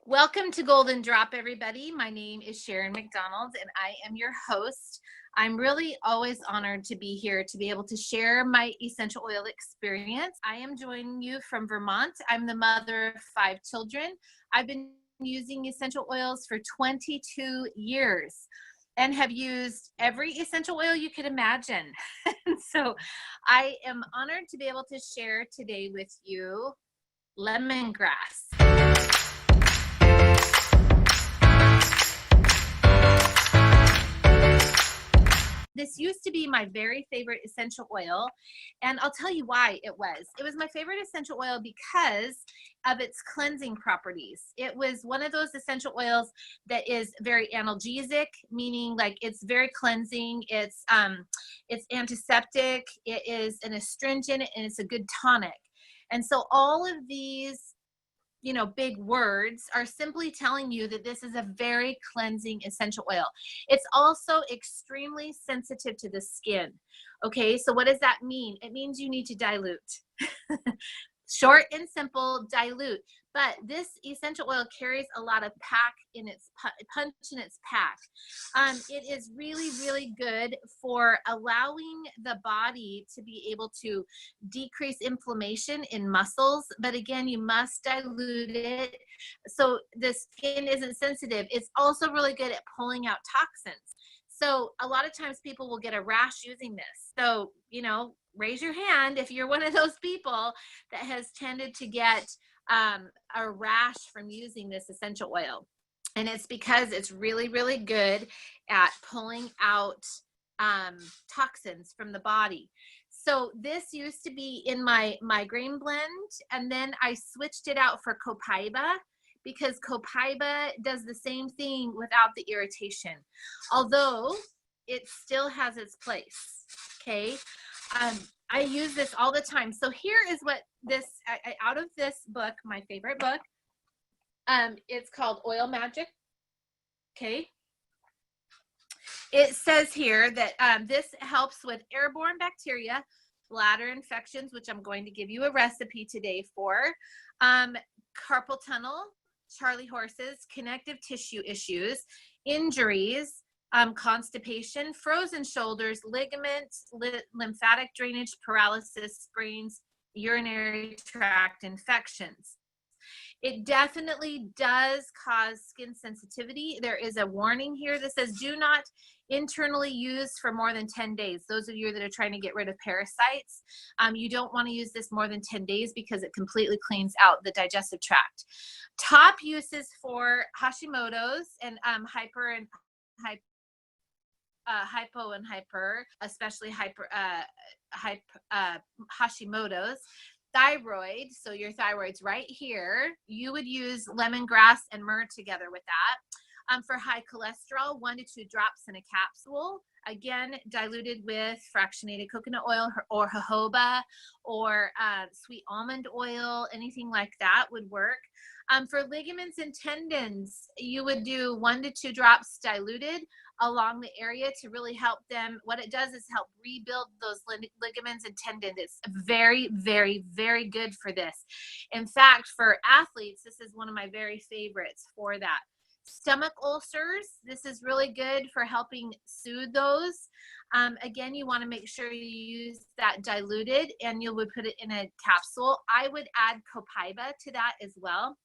Welcome to Golden Drop, everybody. My name is Sharon McDonald, and I am your host. I'm really always honored to be here to be able to share my essential oil experience. I am joining you from Vermont. I'm the mother of 5 children. I've been using essential oils for 22 years and have used every essential oil you could imagine. So I am honored to be able to share today with you lemongrass. This used to be my very favorite essential oil, and I'll tell you why it was. It was my favorite essential oil because of its cleansing properties. It was one of those essential oils that is very analgesic, meaning like it's very cleansing, it's antiseptic, it is an astringent, and it's a good tonic. And so all of these big words are simply telling you that this is a very cleansing essential oil. It's also extremely sensitive to the skin. Okay, so what does that mean? It means you need to dilute. Short and simple, dilute. But this essential oil carries a lot of pack in its punch in its pack. It is really, really good for allowing the body to be able to decrease inflammation in muscles. But again, you must dilute it so the skin isn't sensitive. It's also really good at pulling out toxins. So a lot of times people will get a rash using this. So, raise your hand if you're one of those people that has tended to get a rash from using this essential oil. And it's because it's really, really good at pulling out toxins from the body. So this used to be in my migraine blend, and then I switched it out for copaiba, because copaiba does the same thing without the irritation, although it still has its place. Okay. I use this all the time. So here is what this, out of this book, my favorite book, it's called Oil Magic. Okay. It says here that this helps with airborne bacteria, bladder infections, which I'm going to give you a recipe today for, carpal tunnel, Charlie horses, connective tissue issues, injuries, constipation, frozen shoulders, ligaments, lymphatic drainage, paralysis, sprains, urinary tract infections. It definitely does cause skin sensitivity. There is a warning here that says do not internally use for more than 10 days. Those of you that are trying to get rid of parasites, you don't want to use this more than 10 days because it completely cleans out the digestive tract. Top uses for Hashimoto's and hypo and hyper, especially Hashimoto's. Thyroid, so your thyroid's right here, you would use lemongrass and myrrh together with that. For high cholesterol, 1 to 2 drops in a capsule, again diluted with fractionated coconut oil or jojoba or sweet almond oil, anything like that would work. For ligaments and tendons, you would do 1 to 2 drops diluted along the area to really help them. What it does is help rebuild those ligaments and tendons. It's very, very, very good for this. In fact, for athletes, this is one of my very favorites for that. Stomach ulcers, this is really good for helping soothe those. Again, you want to make sure you use that diluted, and you would put it in a capsule. I would add copaiba to that as well.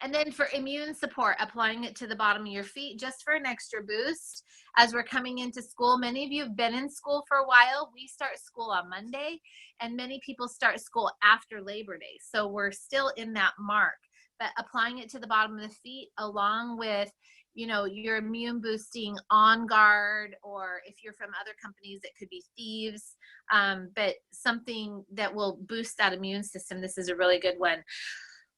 And then for immune support, applying it to the bottom of your feet just for an extra boost as we're coming into school. Many of you have been in school for a while. We start school on Monday, and many people start school after Labor Day. So we're still in that mark, but applying it to the bottom of the feet along with your immune boosting On Guard, or if you're from other companies, it could be Thieves, but something that will boost that immune system. This is a really good one.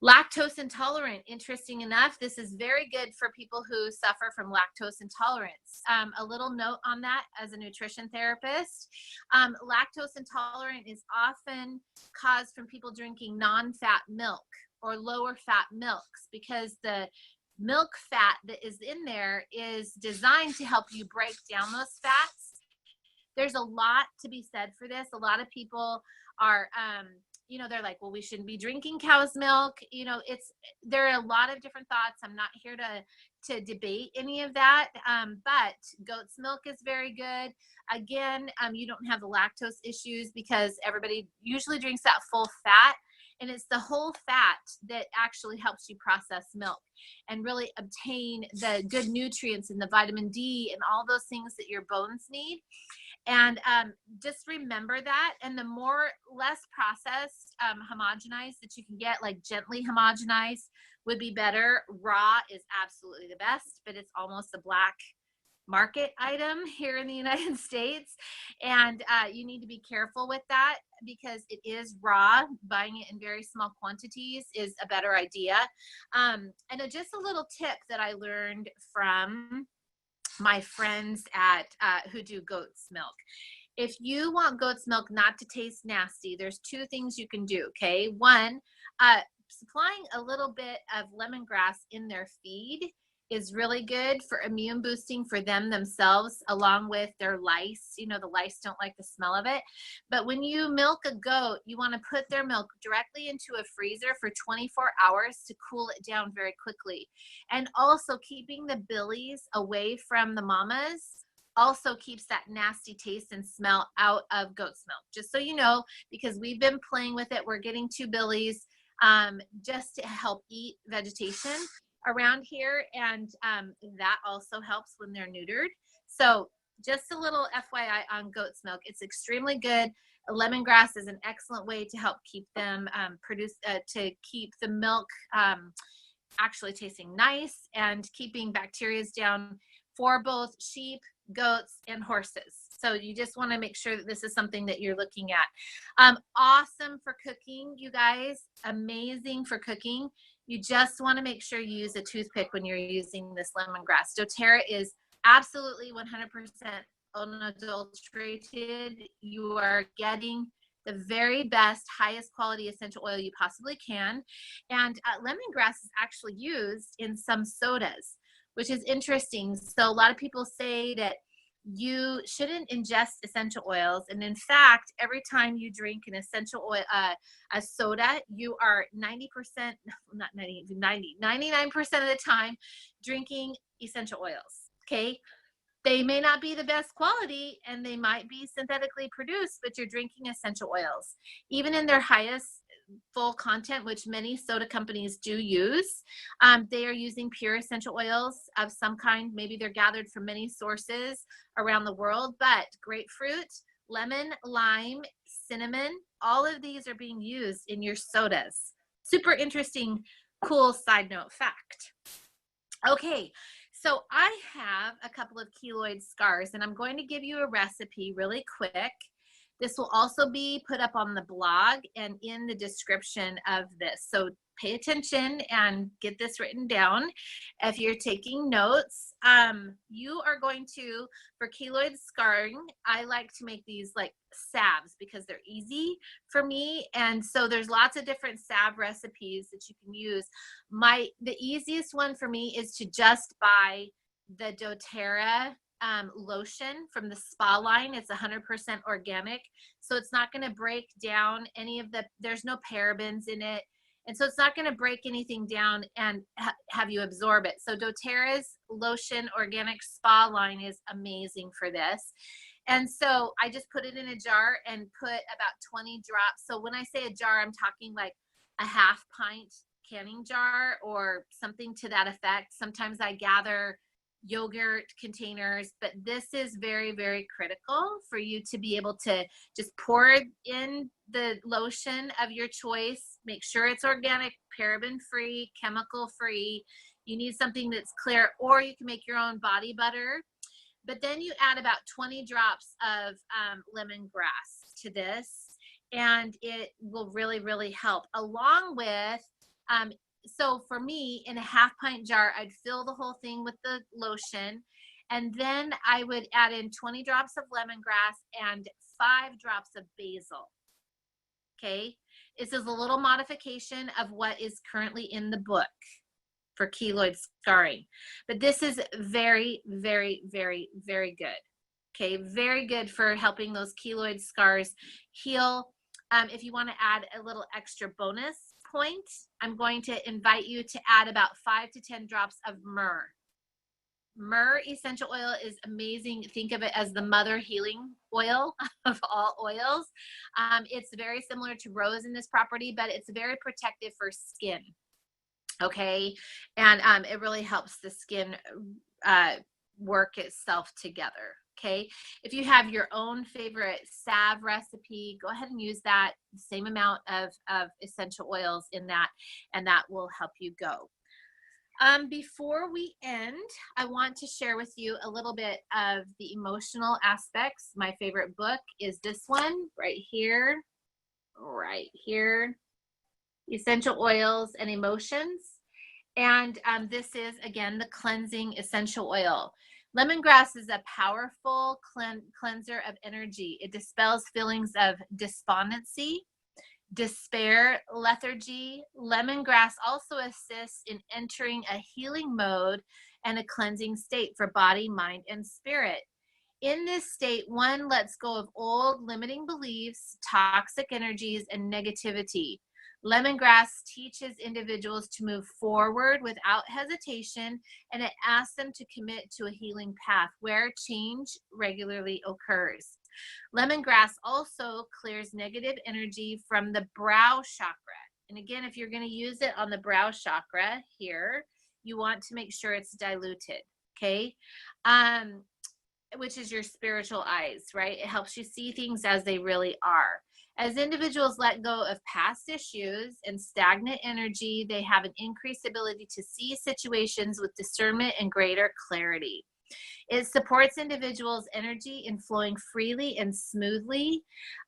Lactose intolerant, interesting enough, this is very good for people who suffer from lactose intolerance. A little note on that as a nutrition therapist. Lactose intolerant is often caused from people drinking non-fat milk or lower fat milks, because the milk fat that is in there is designed to help you break down those fats. There's a lot to be said for this. A lot of people are you know, they're like, well, we shouldn't be drinking cow's milk. You know, there are a lot of different thoughts. I'm not here to debate any of that. But goat's milk is very good. Again, you don't have the lactose issues because everybody usually drinks that full fat. And it's the whole fat that actually helps you process milk and really obtain the good nutrients and the vitamin D and all those things that your bones need. And just remember that. And the less processed, homogenized that you can get, like gently homogenized, would be better. Raw is absolutely the best, but it's almost a black market item here in the United States. And you need to be careful with that because it is raw. Buying it in very small quantities is a better idea. And just a little tip that I learned from my friends at who do goat's milk. If you want goat's milk not to taste nasty, there's two things you can do. Okay, one, supplying a little bit of lemongrass in their feed is really good for immune boosting for them themselves, along with their lice. You know, the lice don't like the smell of it. But when you milk a goat, you want to put their milk directly into a freezer for 24 hours to cool it down very quickly. And also keeping the billies away from the mamas also keeps that nasty taste and smell out of goat's milk. Just so you know, because we've been playing with it, we're getting 2 billies just to help eat vegetation around here, and that also helps when they're neutered. So just a little FYI on goat's milk. It's extremely good. Lemongrass is an excellent way to help keep them to keep the milk actually tasting nice and keeping bacteria down for both sheep, goats, and horses. So you just want to make sure that this is something that you're looking at. Awesome for cooking, you guys. Amazing for cooking. You just want to make sure you use a toothpick when you're using this lemongrass. doTERRA is absolutely 100% unadulterated. You are getting the very best, highest quality essential oil you possibly can. And lemongrass is actually used in some sodas, which is interesting. So a lot of people say that you shouldn't ingest essential oils. And in fact, every time you drink an essential oil, a soda, you are 99% of the time drinking essential oils. Okay. They may not be the best quality and they might be synthetically produced, but you're drinking essential oils. Even in their highest full content, which many soda companies do use, they are using pure essential oils of some kind. Maybe they're gathered from many sources around the world, but grapefruit, lemon, lime, cinnamon, all of these are being used in your sodas. Super interesting, cool side note fact. Okay. So I have a couple of keloid scars, and I'm going to give you a recipe really quick. This will also be put up on the blog and in the description of this. So pay attention and get this written down. If you're taking notes, you are going to, for keloid scarring, I like to make these like salves because they're easy for me. And so there's lots of different salve recipes that you can use. The easiest one for me is to just buy the doTERRA lotion from the spa line. It's 100% organic, so it's not going to break down any of there's no parabens in it, and so it's not going to break anything down and have you absorb it. So doTERRA's lotion organic spa line is amazing for this. And so I just put it in a jar and put about 20 drops. So when I say a jar, I'm talking like a half pint canning jar or something to that effect. Sometimes I gather yogurt containers, but this is very, very critical for you to be able to just pour in the lotion of your choice. Make sure it's organic, paraben free, chemical free. You need something that's clear, or you can make your own body butter. But then you add about 20 drops of lemongrass to this, and it will really, really help. Along with so for me, in a half pint jar, I'd fill the whole thing with the lotion, and then I would add in 20 drops of lemongrass and 5 drops of basil. Okay, this is a little modification of what is currently in the book for keloid scarring, but this is very, very, very, very good. Okay, very good for helping those keloid scars heal. If you want to add a little extra bonus point, I'm going to invite you to add about 5 to 10 drops of myrrh. Myrrh essential oil is amazing. Think of it as the mother healing oil of all oils. It's very similar to rose in this property, but it's very protective for skin. Okay, and it really helps the skin work itself together. Okay, if you have your own favorite salve recipe, go ahead and use that, same amount of essential oils in that, and that will help you go. Before we end, I want to share with you a little bit of the emotional aspects. My favorite book is this one right here, Essential Oils and Emotions. And this is, again, the cleansing essential oil. Lemongrass is a powerful cleanser of energy. It dispels feelings of despondency, despair, lethargy. Lemongrass also assists in entering a healing mode and a cleansing state for body, mind, and spirit. In this state, one lets go of old limiting beliefs, toxic energies, and negativity. Lemongrass teaches individuals to move forward without hesitation, and it asks them to commit to a healing path where change regularly occurs. Lemongrass also clears negative energy from the brow chakra. And again, if you're going to use it on the brow chakra here, you want to make sure it's diluted, okay? Which is your spiritual eyes, right? It helps you see things as they really are. As individuals let go of past issues and stagnant energy, they have an increased ability to see situations with discernment and greater clarity. It supports individuals' energy in flowing freely and smoothly.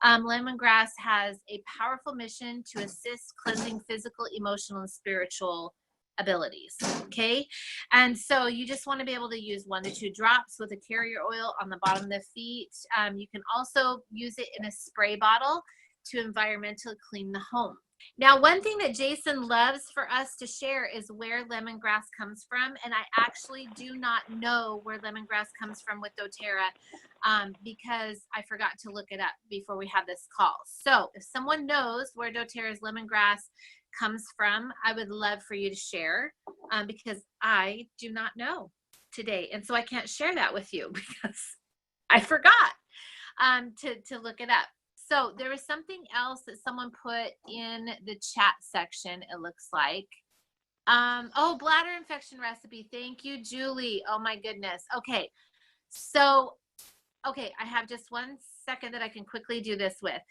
Lemongrass has a powerful mission to assist cleansing physical, emotional, and spiritual abilities. Okay, and so you just want to be able to use 1 to 2 drops with a carrier oil on the bottom of the feet. You can also use it in a spray bottle to environmentally clean the home. Now, one thing that Jason loves for us to share is where lemongrass comes from, and I actually do not know where lemongrass comes from with doTERRA because I forgot to look it up before we had this call. So if someone knows where doTERRA's lemongrass comes from, I would love for you to share because I do not know today, and so I can't share that with you because I forgot to look it up. So there was something else that someone put in the chat section, it looks like. Oh, bladder infection recipe. Thank you, Julie. Oh my goodness. Okay. So, okay, I have just 1 second that I can quickly do this with.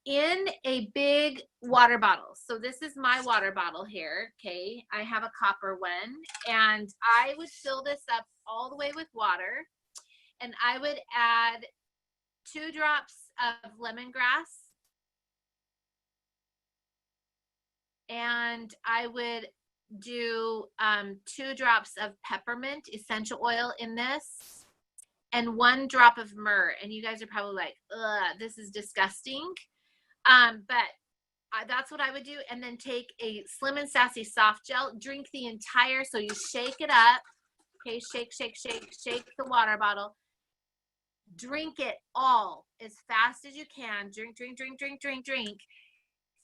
In a big water bottle. So this is my water bottle here. Okay. I have a copper one, and I would fill this up all the way with water, and I would add 2 drops of lemongrass, and I would do 2 drops of peppermint essential oil in this, and 1 drop of myrrh. And you guys are probably like, ugh, this is disgusting. But that's what I would do. And then take a Slim and Sassy soft gel, drink the entire, so you shake it up. Okay, shake, shake, shake, shake the water bottle. Drink it all as fast as you can. Drink, drink, drink, drink, drink, drink.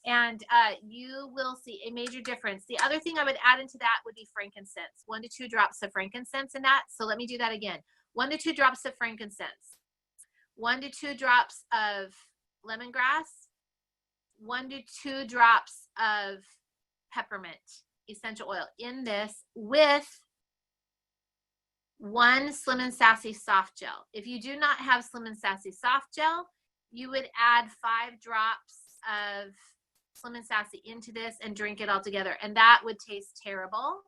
And you will see a major difference. The other thing I would add into that would be frankincense. 1 to 2 drops of frankincense in that. So let me do that again. 1 to 2 drops of frankincense. 1 to 2 drops of lemongrass. 1 to 2 drops of peppermint essential oil in this with 1 Slim and Sassy soft gel. If you do not have Slim and Sassy soft gel, you would add 5 drops of Slim and Sassy into this and drink it all together. And that would taste terrible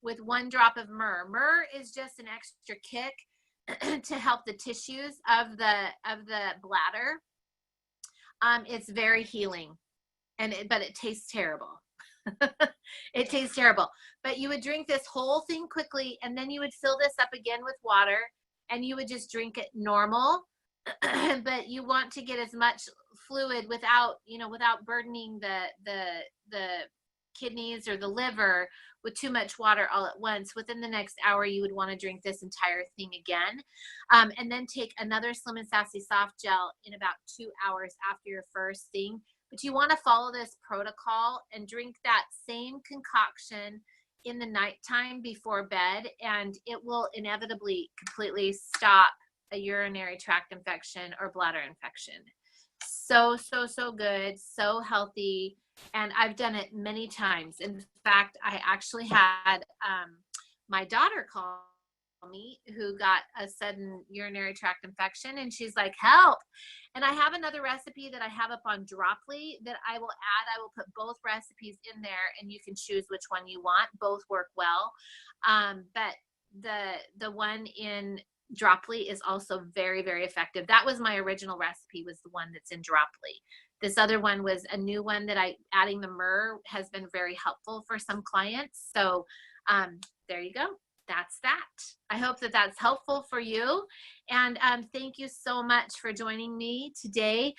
with 1 drop of myrrh. Myrrh is just an extra kick to help the tissues of the bladder. It's very healing, but it tastes terrible. It tastes terrible. But you would drink this whole thing quickly, and then you would fill this up again with water, and you would just drink it normal. But you want to get as much fluid without burdening the kidneys or the liver with too much water all at once. Within the next hour, you would want to drink this entire thing again. And then take another Slim and Sassy soft gel in about 2 hours after your first thing. But you want to follow this protocol and drink that same concoction in the nighttime before bed, and it will inevitably completely stop a urinary tract infection or bladder infection. So, so, so good, so healthy. And I've done it many times. In fact, I actually had my daughter call me who got a sudden urinary tract infection, and she's like, help. And I have another recipe that I have up on Droply that I will add. I will put both recipes in there, and you can choose which one you want. Both work well. But the one in Droply is also very, very effective. That was my original recipe, was the one that's in Droply. This other one was a new one that adding the myrrh has been very helpful for some clients. So there you go. That's that. I hope that that's helpful for you. And thank you so much for joining me today.